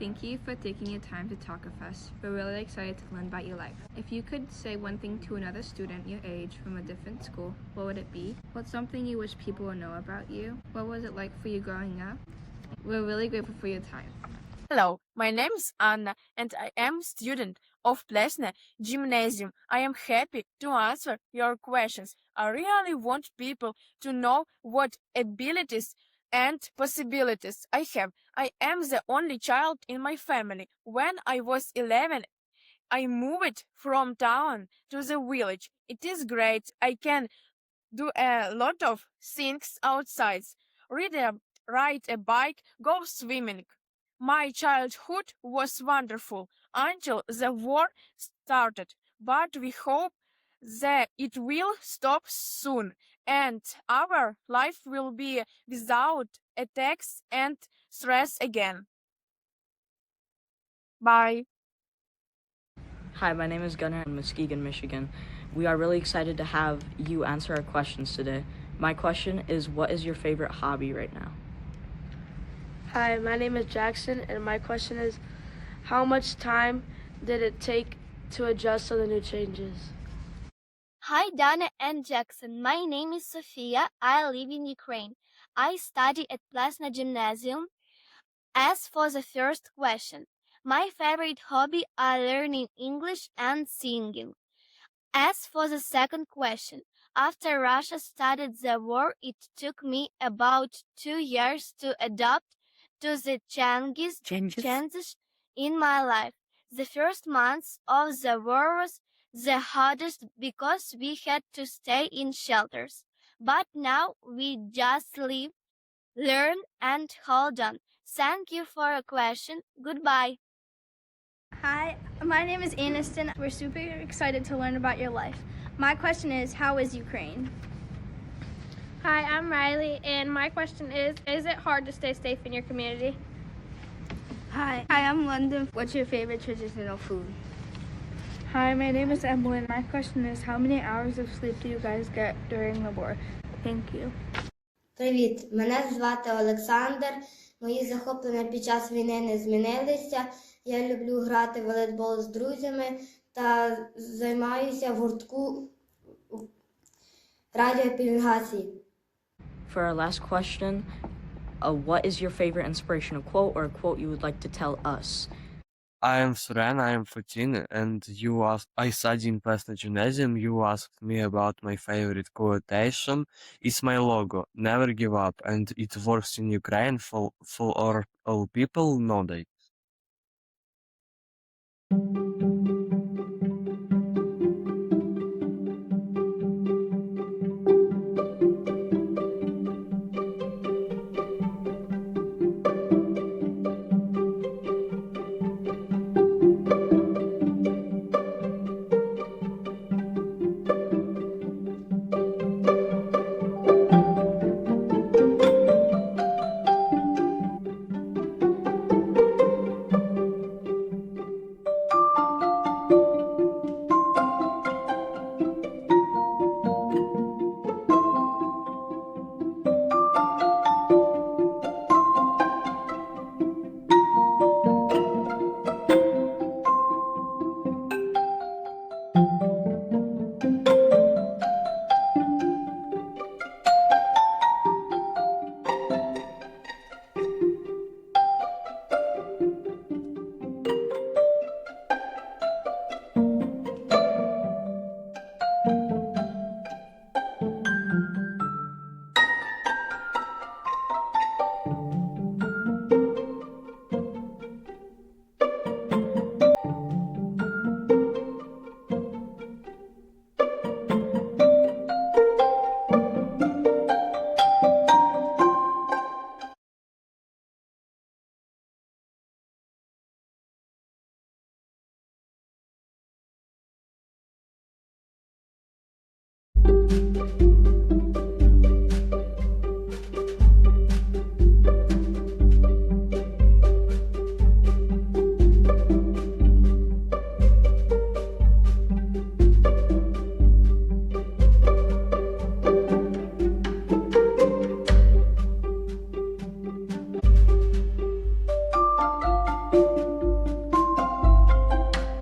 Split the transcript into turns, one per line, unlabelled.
Thank you for taking your time to talk with us. We're really excited to learn about your life. If you could say one thing to another student your age from a different school, what would it be? What's something you wish people would know about you? What was it like for you growing up? We're really grateful for your time.
Hello, my name is Anna and I am student of Plesne Gymnasium. I am happy to answer your questions. I really want people to know what abilities and possibilities I have. I am the only child in my family. When I was 11, I moved from town to the village. It is great. I can do a lot of things outside. Ride a bike, go swimming. My childhood was wonderful until the war started, but we hope that it will stop soon and our life will be without attacks and stress again. Bye.
Hi, my name is Gunnar in Muskegon, Michigan. We are really excited to have you answer our questions today. My question is, what is your favorite hobby right now?
Hi, my name is Jackson, and my question is, how much time did it take to adjust to the new changes?
Hi, Dana and Jackson. My name is Sofia. I live in Ukraine. I study at Plesna Gymnasium. As for the first question, my favorite hobby are learning English and singing. As for the second question, after Russia started the war, it took me about 2 years to adapt to the changes in my life. The first months of the war was the hardest because we had to stay in shelters. But now we just live, learn, and hold on. Thank you for your question. Goodbye.
Hi, my name is Aniston. We're super excited to learn about your life. My question is, how is Ukraine?
Hi, I'm Riley, and my question is it hard to stay safe in your community?
Hi, I'm London. What's your favorite traditional food?
Hi, my name is Emily, and my question is, how many hours of sleep do you guys get during the war? Thank you.
Привіт, мене звати Олександр. Мої захоплення під час війни не змінилися. Я люблю грати в волейбол з друзями та займаюся в гуртку радіопілінгації.
For our last question, what is your favorite inspirational quote or a quote you would like to tell us?
I am Suren, I am 14, and I study in Plesna Gymnasium. You asked me about my favorite quotation. It's my logo, never give up, and it works in Ukraine for all people nowadays.